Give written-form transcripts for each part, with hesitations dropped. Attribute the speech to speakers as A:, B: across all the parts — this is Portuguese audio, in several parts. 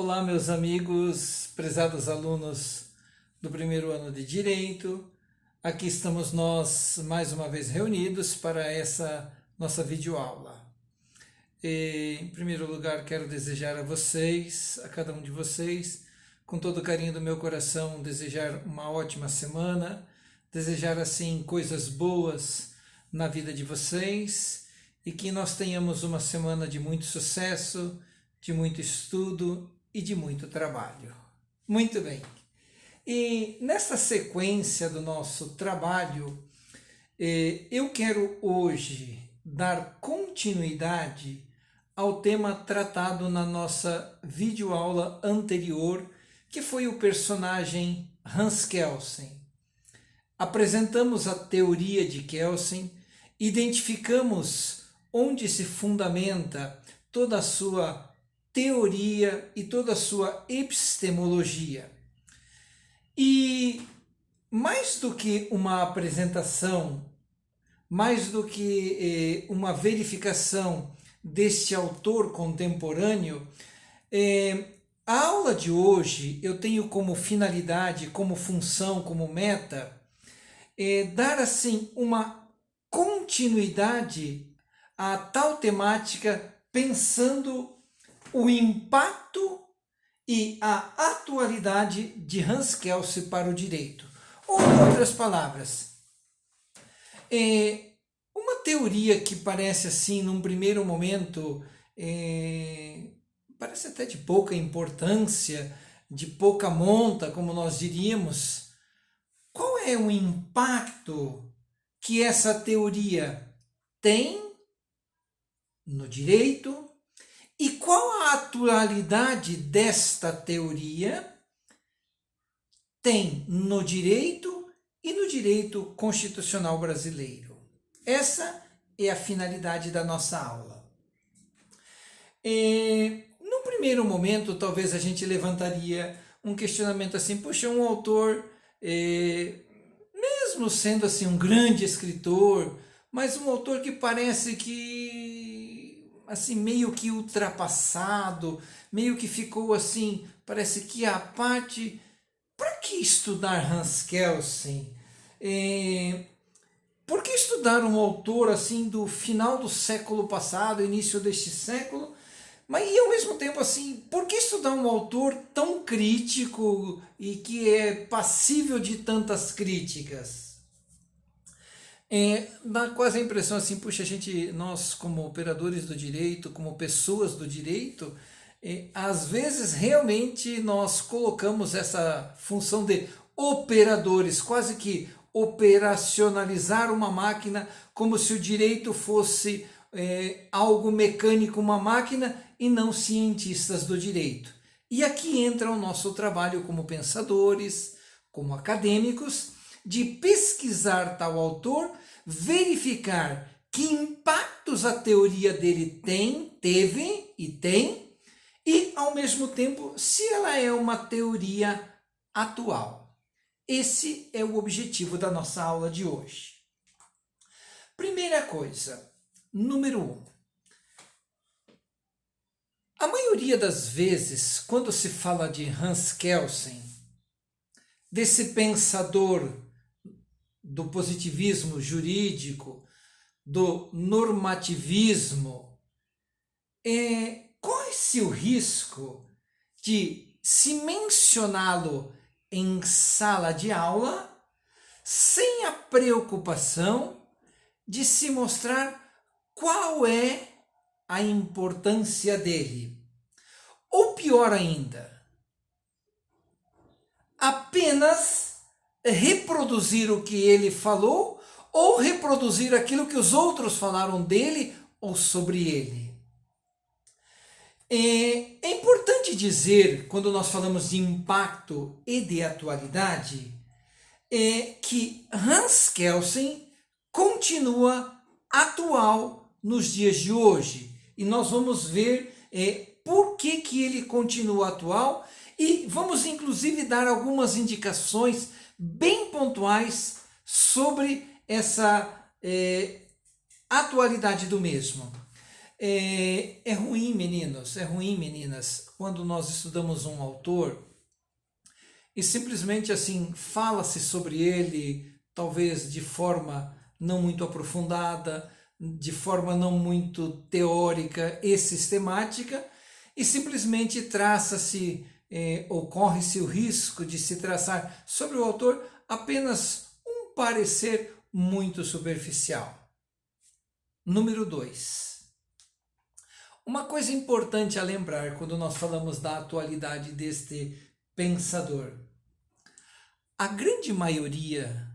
A: Olá, meus amigos, prezados alunos do primeiro ano de Direito. Aqui estamos nós mais uma vez reunidos para essa nossa videoaula. Em primeiro lugar, quero desejar a vocês, a cada um de vocês, com todo o carinho do meu coração, desejar uma ótima semana, desejar assim coisas boas na vida de vocês e que nós tenhamos uma semana de muito sucesso, de muito estudo e de muito trabalho. Muito bem. E nesta sequência do nosso trabalho, eu quero hoje dar continuidade ao tema tratado na nossa videoaula anterior, que foi o personagem Hans Kelsen. Apresentamos a teoria de Kelsen, identificamos onde se fundamenta toda a sua teoria e toda a sua epistemologia. E mais do que uma apresentação, mais do que uma verificação deste autor contemporâneo, a aula de hoje eu tenho como finalidade, como função, como meta, dar assim uma continuidade a tal temática, pensando o impacto e a atualidade de Hans Kelsen para o direito. Ou, em outras palavras, uma teoria que parece assim, num primeiro momento, parece até de pouca importância, de pouca monta, como nós diríamos. Qual é o impacto que essa teoria tem no direito? E qual a atualidade desta teoria tem no direito e no direito constitucional brasileiro? Essa é a finalidade da nossa aula. Num primeiro momento, talvez a gente levantaria um questionamento assim, puxa, um autor, mesmo sendo assim um grande escritor, mas um autor que parece que assim meio que ultrapassado, meio que ficou assim, parece que a parte. Para que estudar Hans Kelsen? Por que estudar um autor assim do final do século passado, início deste século? Mas e ao mesmo tempo assim, por que estudar um autor tão crítico e que é passível de tantas críticas? Dá quase a impressão assim, puxa, nós como operadores do direito, como pessoas do direito, às vezes realmente nós colocamos essa função de operadores, quase que operacionalizar uma máquina como se o direito fosse algo mecânico, uma máquina, e não cientistas do direito. E aqui entra o nosso trabalho como pensadores, como acadêmicos, de pesquisar tal autor, verificar que impactos a teoria dele teve e tem, e ao mesmo tempo se ela é uma teoria atual. Esse é o objetivo da nossa aula de hoje. Primeira coisa, número 1. A maioria das vezes, quando se fala de Hans Kelsen, desse pensador do positivismo jurídico, do normativismo, corre-se o risco de se mencioná-lo em sala de aula sem a preocupação de se mostrar qual é a importância dele. Ou pior ainda, apenas reproduzir o que ele falou ou reproduzir aquilo que os outros falaram dele ou sobre ele. É importante dizer, quando nós falamos de impacto e de atualidade, que Hans Kelsen continua atual nos dias de hoje. E nós vamos ver por que ele continua atual e vamos inclusive dar algumas indicações bem pontuais sobre essa atualidade do mesmo. É ruim, meninos, é ruim, meninas, quando nós estudamos um autor e simplesmente assim fala-se sobre ele, talvez de forma não muito aprofundada, de forma não muito teórica e sistemática, e simplesmente traça-se, ocorre-se o risco de se traçar sobre o autor apenas um parecer muito superficial. Número 2. Uma coisa importante a lembrar quando nós falamos da atualidade deste pensador. A grande maioria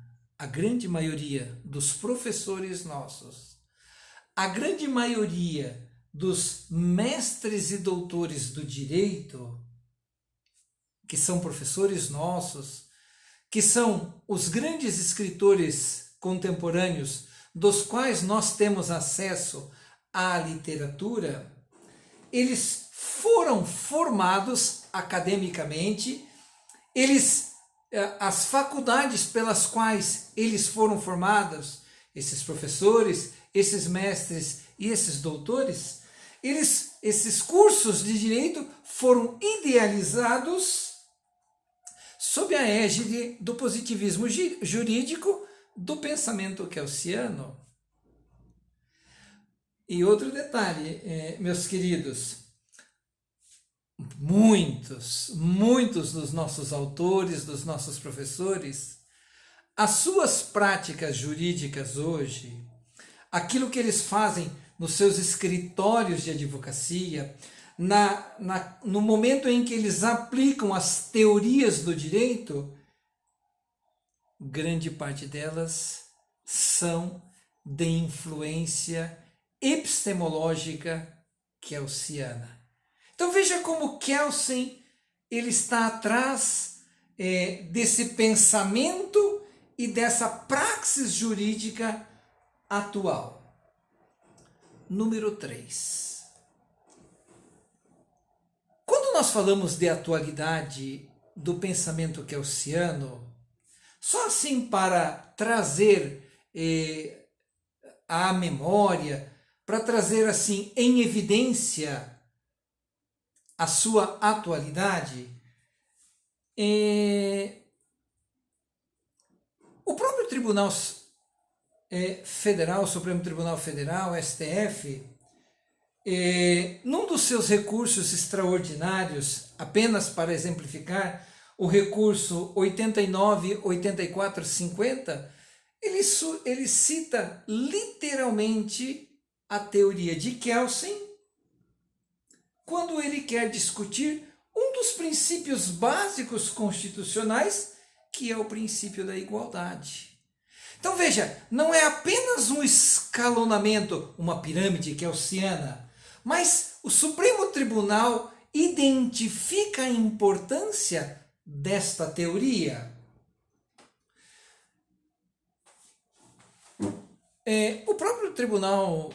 A: dos professores nossos, a grande maioria dos mestres e doutores do direito, que são professores nossos, que são os grandes escritores contemporâneos dos quais nós temos acesso à literatura, eles foram formados academicamente, as faculdades pelas quais eles foram formados, esses professores, esses mestres e esses doutores, esses cursos de direito foram idealizados sob a égide do positivismo jurídico do pensamento kelsciano. E outro detalhe, meus queridos, muitos dos nossos autores, dos nossos professores, as suas práticas jurídicas hoje, aquilo que eles fazem nos seus escritórios de advocacia, no momento em que eles aplicam as teorias do direito, grande parte delas são de influência epistemológica kelsciana. Então veja como Kelsen ele está atrás desse pensamento e dessa praxis jurídica atual. Número 3. Quando nós falamos de atualidade do pensamento kelsciano, só assim para trazer à memória, para trazer assim em evidência a sua atualidade, o próprio Tribunal Federal, Supremo Tribunal Federal, STF, num dos seus recursos extraordinários, apenas para exemplificar, o recurso 89.8450, ele cita literalmente a teoria de Kelsen quando ele quer discutir um dos princípios básicos constitucionais, que é o princípio da igualdade. Então veja, não é apenas um escalonamento, uma pirâmide kelsciana, mas o Supremo Tribunal identifica a importância desta teoria. O próprio Tribunal,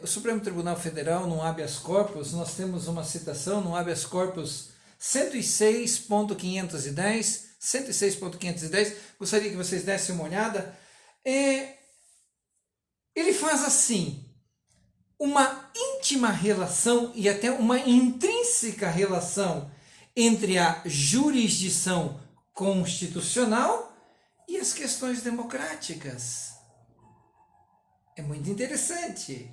A: o Supremo Tribunal Federal, no habeas corpus, nós temos uma citação no habeas corpus 106.510, gostaria que vocês dessem uma olhada. Ele faz assim, uma íntima relação e até uma intrínseca relação entre a jurisdição constitucional e as questões democráticas. É muito interessante.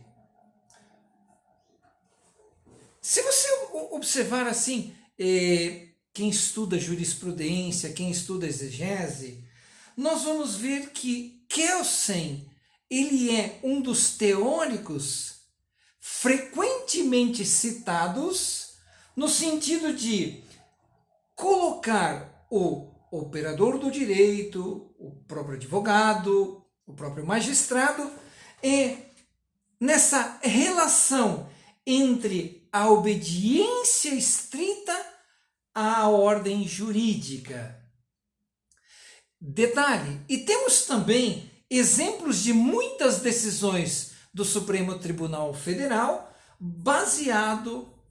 A: Se você observar assim, quem estuda jurisprudência, quem estuda exegese, nós vamos ver que Kelsen, ele é um dos teóricos frequentemente citados no sentido de colocar o operador do direito, o próprio advogado, o próprio magistrado, nessa relação entre a obediência estrita à ordem jurídica. Detalhe, e temos também exemplos de muitas decisões do Supremo Tribunal Federal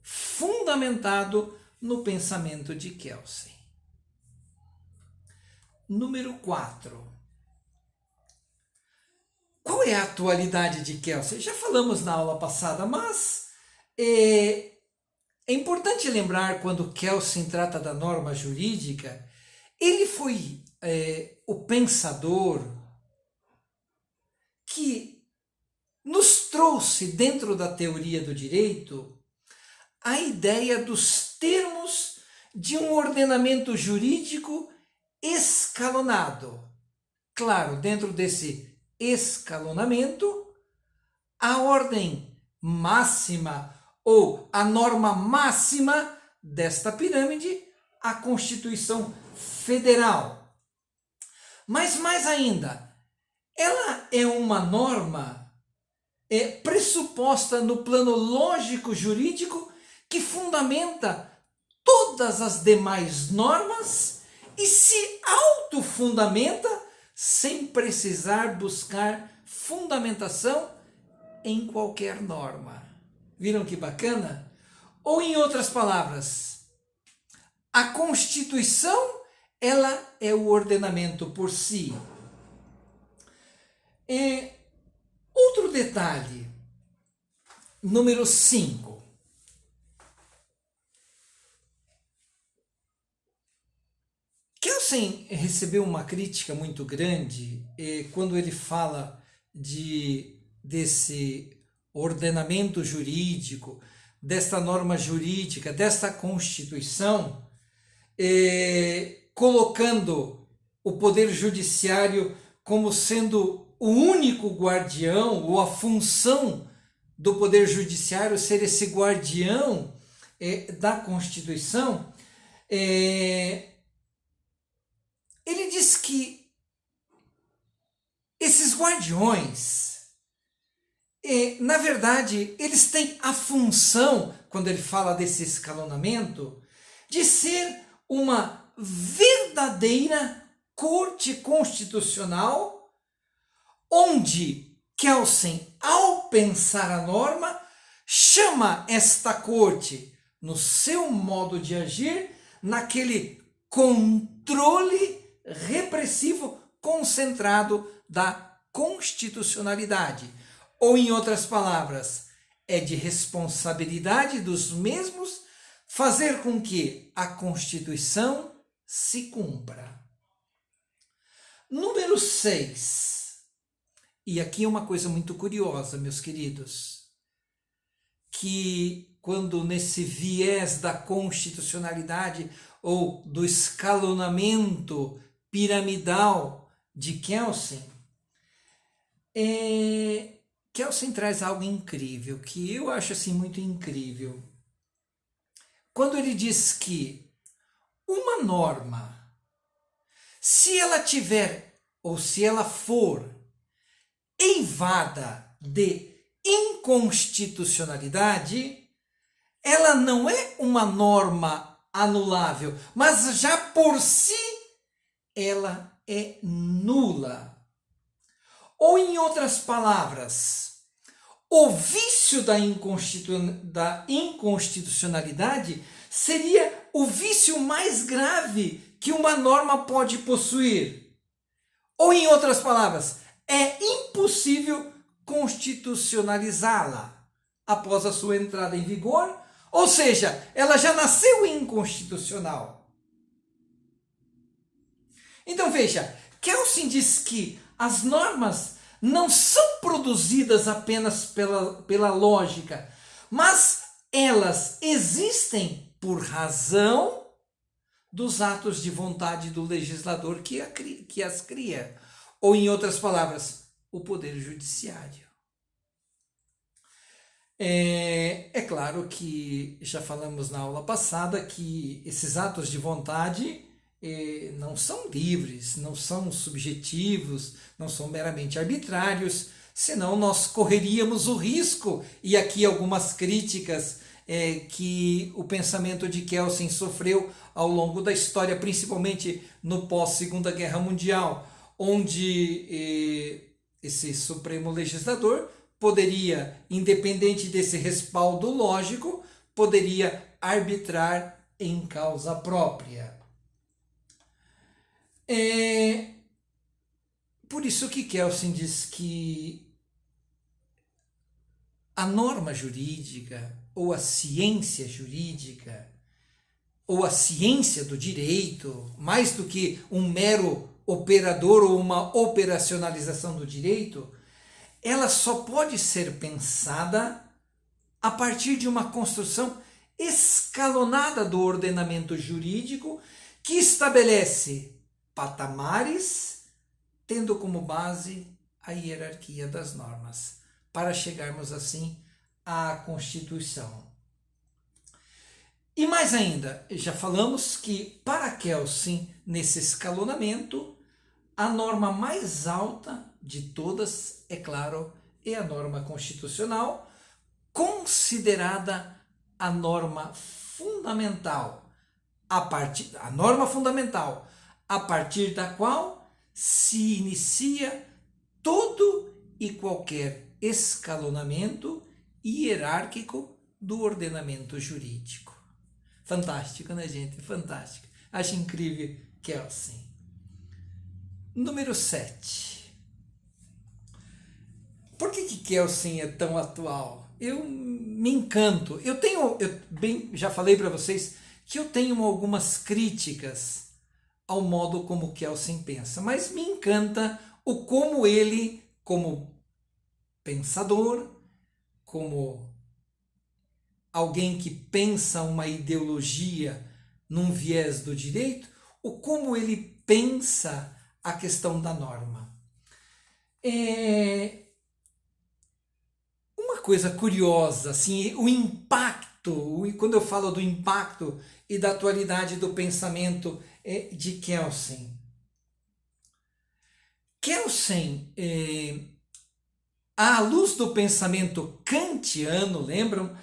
A: fundamentado no pensamento de Kelsen. Número 4. Qual é a atualidade de Kelsen? Já falamos na aula passada, mas É, é importante lembrar, quando Kelsen trata da norma jurídica, ele foi o pensador que nos trouxe dentro da teoria do direito a ideia dos termos de um ordenamento jurídico escalonado. Claro, dentro desse escalonamento, a ordem máxima ou a norma máxima desta pirâmide, a Constituição Federal. Mas mais ainda, ela é uma norma pressuposta no plano lógico-jurídico que fundamenta todas as demais normas e se autofundamenta sem precisar buscar fundamentação em qualquer norma. Viram que bacana? Ou, em outras palavras, a Constituição, ela é o ordenamento por si. Outro detalhe, número 5. Kelsen recebeu uma crítica muito grande quando ele fala desse ordenamento jurídico, desta norma jurídica, desta Constituição, colocando o Poder Judiciário como sendo o único guardião, ou a função do Poder Judiciário ser esse guardião da Constituição. Ele diz que esses guardiões, na verdade, eles têm a função, quando ele fala desse escalonamento, de ser uma verdadeira corte constitucional, onde Kelsen, ao pensar a norma, chama esta corte, no seu modo de agir, naquele controle repressivo concentrado da constitucionalidade. Ou, em outras palavras, é de responsabilidade dos mesmos fazer com que a Constituição se cumpra. Número 6. E aqui é uma coisa muito curiosa, meus queridos, que quando nesse viés da constitucionalidade ou do escalonamento piramidal de Kelsen, Kelsen traz algo incrível, que eu acho assim muito incrível. Quando ele diz que uma norma, se ela tiver, ou se ela for eivada de inconstitucionalidade, ela não é uma norma anulável, mas já por si ela é nula. Ou, em outras palavras, o vício da inconstitucionalidade seria o vício mais grave que uma norma pode possuir. Ou, em outras palavras, é impossível constitucionalizá-la após a sua entrada em vigor, ou seja, ela já nasceu inconstitucional. Então veja, Kelsen diz que as normas não são produzidas apenas pela lógica, mas elas existem por razão dos atos de vontade do legislador que as cria. Ou, em outras palavras, o Poder Judiciário. É claro que já falamos na aula passada que esses atos de vontade não são livres, não são subjetivos, não são meramente arbitrários, senão nós correríamos o risco, e aqui algumas críticas que o pensamento de Kelsen sofreu ao longo da história, principalmente no pós-Segunda Guerra Mundial, onde esse Supremo Legislador poderia, independente desse respaldo lógico, poderia arbitrar em causa própria. Por isso que Kelsen diz que a norma jurídica ou a ciência jurídica, ou a ciência do direito, mais do que um mero operador ou uma operacionalização do direito, ela só pode ser pensada a partir de uma construção escalonada do ordenamento jurídico que estabelece patamares, tendo como base a hierarquia das normas, para chegarmos assim à Constituição. E mais ainda, já falamos que para Kelsen, nesse escalonamento, a norma mais alta de todas, é claro, é a norma constitucional, considerada a norma fundamental, a norma fundamental, a partir da qual se inicia todo e qualquer escalonamento hierárquico do ordenamento jurídico. Fantástico, né, gente? Fantástico. Acho incrível Kelsen. Número 7. Por que Kelsen é tão atual? Eu me encanto. Já falei para vocês que eu tenho algumas críticas ao modo como Kelsen pensa, mas me encanta o como ele, como pensador, como alguém que pensa uma ideologia num viés do direito, o como ele pensa a questão da norma. Uma coisa curiosa, assim, o impacto, quando eu falo do impacto e da atualidade do pensamento de Kelsen. Kelsen, à luz do pensamento kantiano, lembram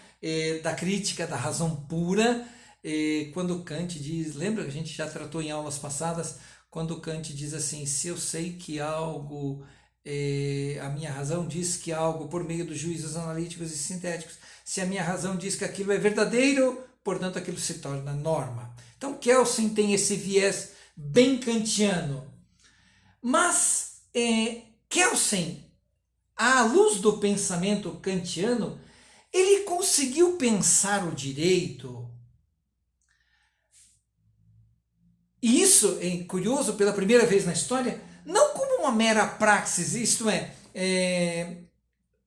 A: da crítica da razão pura, quando Kant diz, lembra que a gente já tratou em aulas passadas, quando Kant diz assim, se eu sei que algo, a minha razão diz que algo por meio dos juízos analíticos e sintéticos, se a minha razão diz que aquilo é verdadeiro, portanto aquilo se torna norma. Então Kelsen tem esse viés bem kantiano. Mas Kelsen, à luz do pensamento kantiano, ele conseguiu pensar o direito. E isso é curioso, pela primeira vez na história, não como uma mera praxis, isto é,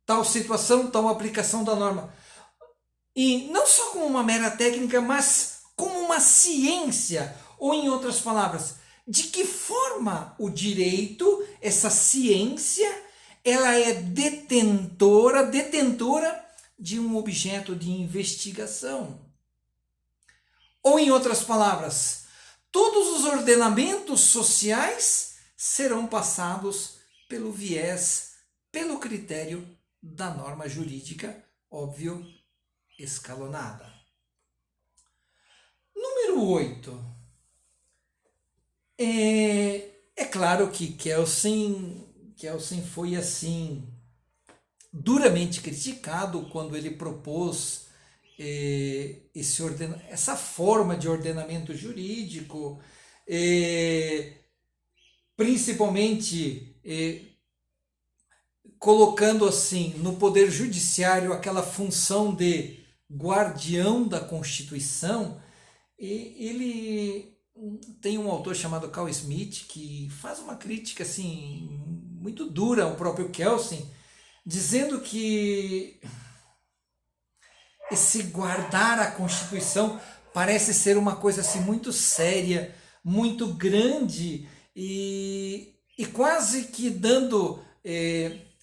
A: tal situação, tal aplicação da norma. E não só como uma mera técnica, mas como uma ciência, ou em outras palavras, de que forma o direito, essa ciência, ela é detentora de um objeto de investigação. Ou em outras palavras, todos os ordenamentos sociais serão passados pelo viés, pelo critério da norma jurídica, óbvio, escalonada. Número 8. É claro que Kelsen foi assim duramente criticado quando ele propôs essa forma de ordenamento jurídico, principalmente colocando assim no Poder Judiciário aquela função de guardião da Constituição. Ele tem um autor chamado Carl Smith que faz uma crítica assim muito dura ao próprio Kelsen, dizendo que esse guardar a Constituição parece ser uma coisa assim muito séria, muito grande e quase que dando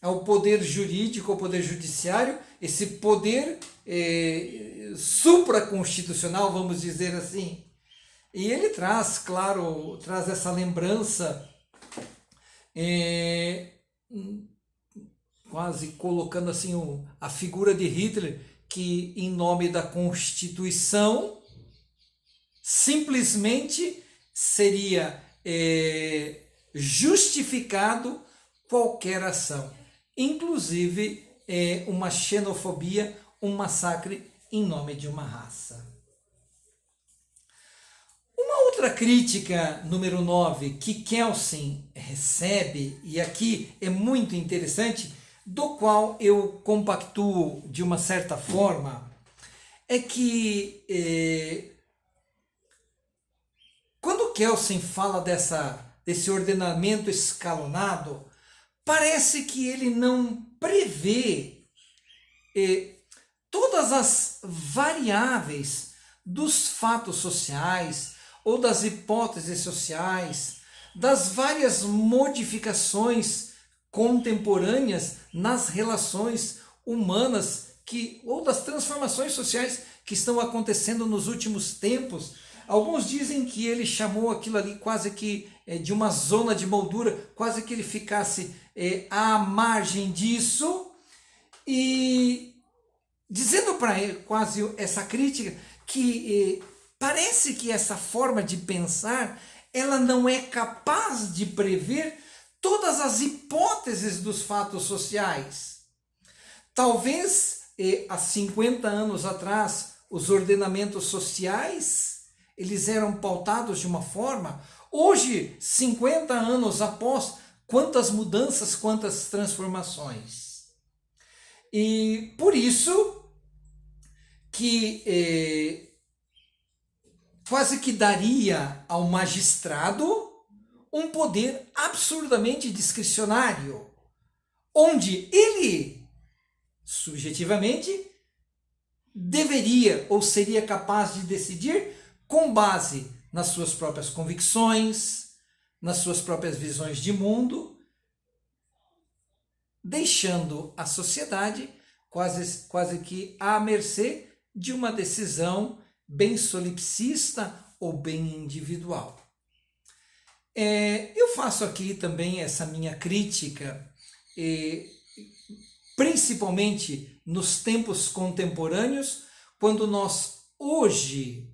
A: ao poder jurídico, ao poder judiciário, esse poder supraconstitucional, vamos dizer assim. E ele traz, claro, essa lembrança, quase colocando assim a figura de Hitler, que em nome da Constituição simplesmente seria justificado qualquer ação, inclusive uma xenofobia, um massacre em nome de uma raça. Uma outra crítica, número 9, que Kelsen recebe, e aqui é muito interessante, do qual eu compactuo de uma certa forma, é que quando Kelsen fala desse ordenamento escalonado, parece que ele não prevê todas as variáveis dos fatos sociais ou das hipóteses sociais, das várias modificações contemporâneas nas relações humanas ou das transformações sociais que estão acontecendo nos últimos tempos. Alguns dizem que ele chamou aquilo ali quase que de uma zona de moldura, quase que ele ficasse à margem disso, e dizendo para ele quase essa crítica que parece que essa forma de pensar ela não é capaz de prever todas as hipóteses dos fatos sociais. Talvez há 50 anos atrás os ordenamentos sociais eles eram pautados de uma forma. Hoje, 50 anos após, quantas mudanças, quantas transformações. E por isso que quase que daria ao magistrado um poder absurdamente discricionário, onde ele, subjetivamente, deveria ou seria capaz de decidir com base nas suas próprias convicções, nas suas próprias visões de mundo, deixando a sociedade quase que à mercê de uma decisão bem solipsista ou bem individual. Eu faço aqui também essa minha crítica, principalmente nos tempos contemporâneos, quando nós hoje,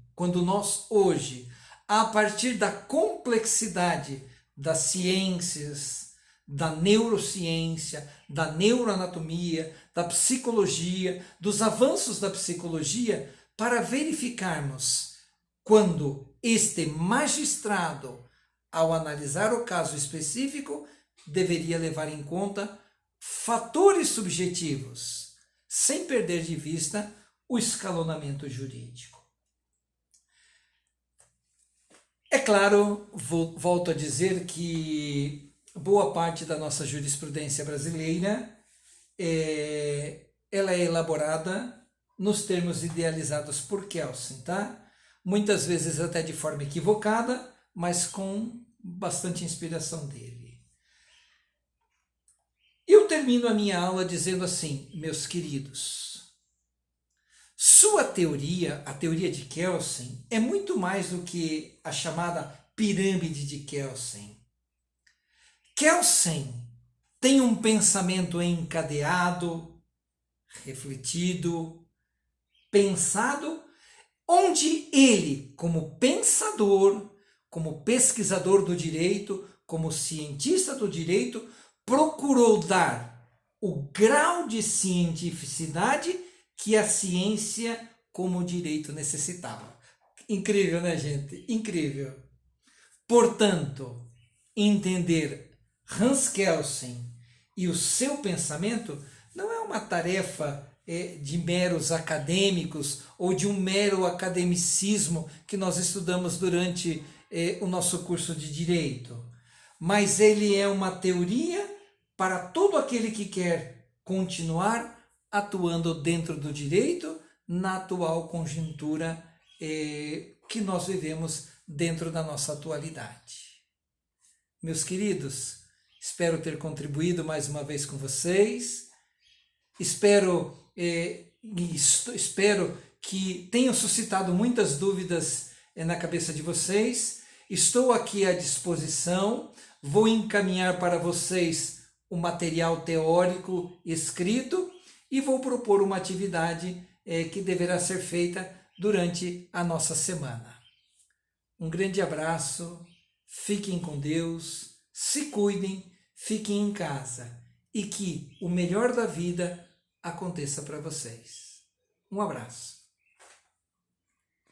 A: a partir da complexidade das ciências, da neurociência, da neuroanatomia, da psicologia, dos avanços da psicologia, para verificarmos quando este magistrado, ao analisar o caso específico, deveria levar em conta fatores subjetivos, sem perder de vista o escalonamento jurídico. É claro, volto a dizer que boa parte da nossa jurisprudência brasileira ela é elaborada nos termos idealizados por Kelsen, tá? Muitas vezes até de forma equivocada, mas com bastante inspiração dele. Eu termino a minha aula dizendo assim, meus queridos, sua teoria, a teoria de Kelsen, é muito mais do que a chamada pirâmide de Kelsen. Kelsen tem um pensamento encadeado, refletido, pensado, onde ele, como pensador, como pesquisador do direito, como cientista do direito, procurou dar o grau de cientificidade que a ciência como o direito necessitava. Incrível, né, gente? Incrível. Portanto, entender Hans Kelsen e o seu pensamento não é uma tarefa de meros acadêmicos ou de um mero academicismo que nós estudamos durante o nosso curso de Direito, mas ele é uma teoria para todo aquele que quer continuar atuando dentro do direito na atual conjuntura que nós vivemos dentro da nossa atualidade. Meus queridos, espero ter contribuído mais uma vez com vocês, espero que tenham suscitado muitas dúvidas na cabeça de vocês. Estou aqui à disposição, vou encaminhar para vocês o material teórico escrito e vou propor uma atividade que deverá ser feita durante a nossa semana. Um grande abraço, fiquem com Deus, se cuidem, fiquem em casa e que o melhor da vida aconteça para vocês. Um abraço.